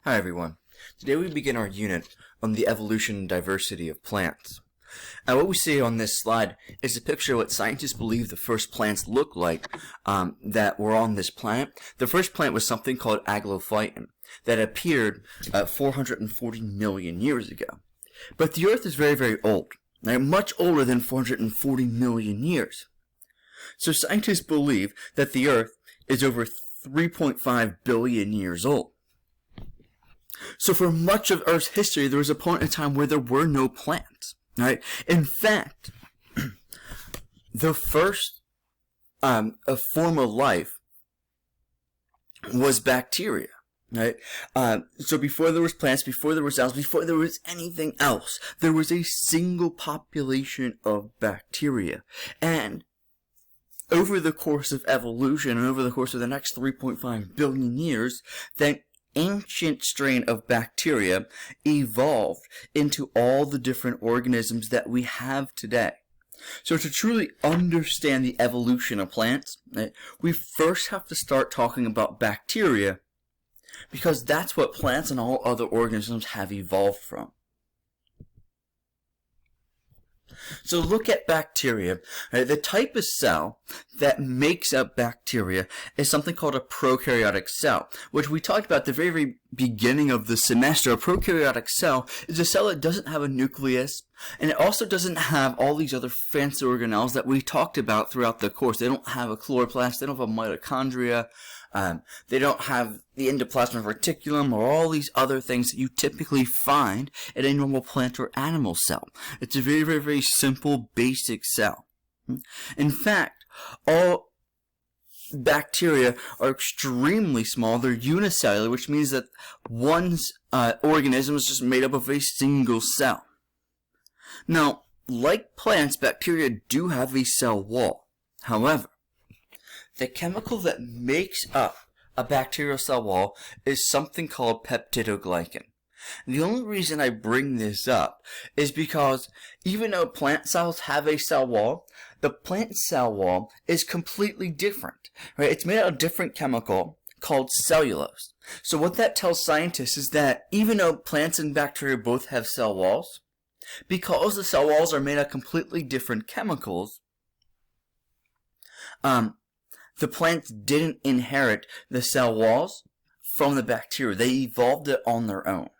Hi everyone. Today we begin our unit on the evolution and diversity of plants. And what we see on this slide is a picture of what scientists believe the first plants look like that were on this planet. The first plant was something called Aglophyton that appeared 440 million years ago. But the Earth is very, very old, much older than 440 million years. So scientists believe that the Earth is over 3.5 billion years old. So for much of Earth's history, there was a point in time where there were no plants. Right? In fact, the first form of life was bacteria. Right? So before there was plants, before there was cells, before there was anything else, there was a single population of bacteria. And over the course of evolution, and over the course of the next 3.5 billion years, that ancient strain of bacteria evolved into all the different organisms that we have today. So to truly understand the evolution of plants, we first have to start talking about bacteria, because that's what plants and all other organisms have evolved from. So look at bacteria. The type of cell that makes up bacteria is something called a prokaryotic cell, which we talked about at the very, very beginning of the semester. A prokaryotic cell is a cell that doesn't have a nucleus, and it also doesn't have all these other fancy organelles that we talked about throughout the course. They don't have a chloroplast, they don't have a mitochondria, they don't have the endoplasmic reticulum or all these other things that you typically find in a normal plant or animal cell. It's a very, very, very simple, basic cell. In fact, all bacteria are extremely small. They're unicellular, which means that one organism is just made up of a single cell. Now, like plants, bacteria do have a cell wall. However, the chemical that makes up a bacterial cell wall is something called peptidoglycan. And the only reason I bring this up is because even though plant cells have a cell wall, the plant cell wall is completely different. Right? It's made out of a different chemical called cellulose. So what that tells scientists is that even though plants and bacteria both have cell walls, because the cell walls are made of completely different chemicals, the plants didn't inherit the cell walls from the bacteria. They evolved it on their own.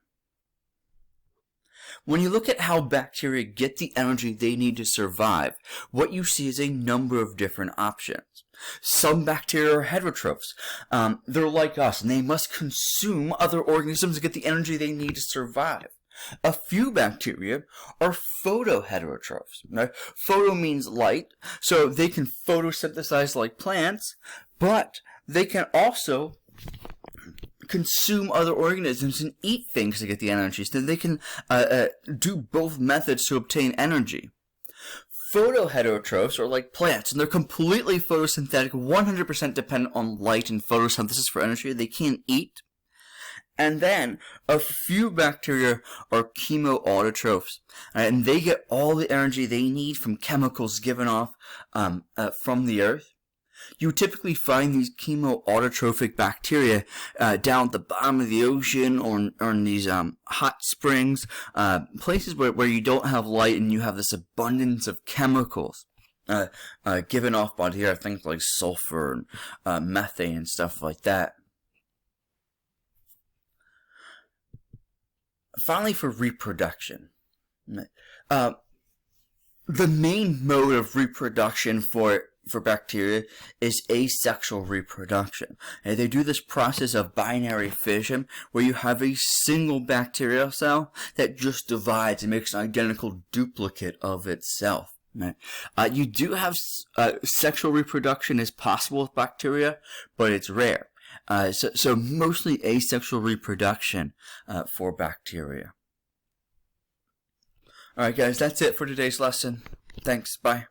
When you look at how bacteria get the energy they need to survive, what you see is a number of different options. Some bacteria are heterotrophs. They're like us, and they must consume other organisms to get the energy they need to survive. A few bacteria are photoheterotrophs. Now, photo means light, so they can photosynthesize like plants, but they can also consume other organisms and eat things to get the energy. So they can do both methods to obtain energy. Photoheterotrophs are like plants, and they're completely photosynthetic, 100% dependent on light and photosynthesis for energy. They can't eat. And then a few bacteria are chemoautotrophs, and they get all the energy they need from chemicals given off from the earth. You typically find these chemoautotrophic bacteria down at the bottom of the ocean or in these hot springs, places where you don't have light and you have this abundance of chemicals given off by the earth, things like sulfur and methane and stuff like that. Finally, for reproduction, the main mode of reproduction for bacteria is asexual reproduction. And they do this process of binary fission, where you have a single bacterial cell that just divides and makes an identical duplicate of itself. You do have sexual reproduction is possible with bacteria, but it's rare. So mostly asexual reproduction for bacteria. Alright guys, that's it for today's lesson. Thanks, bye.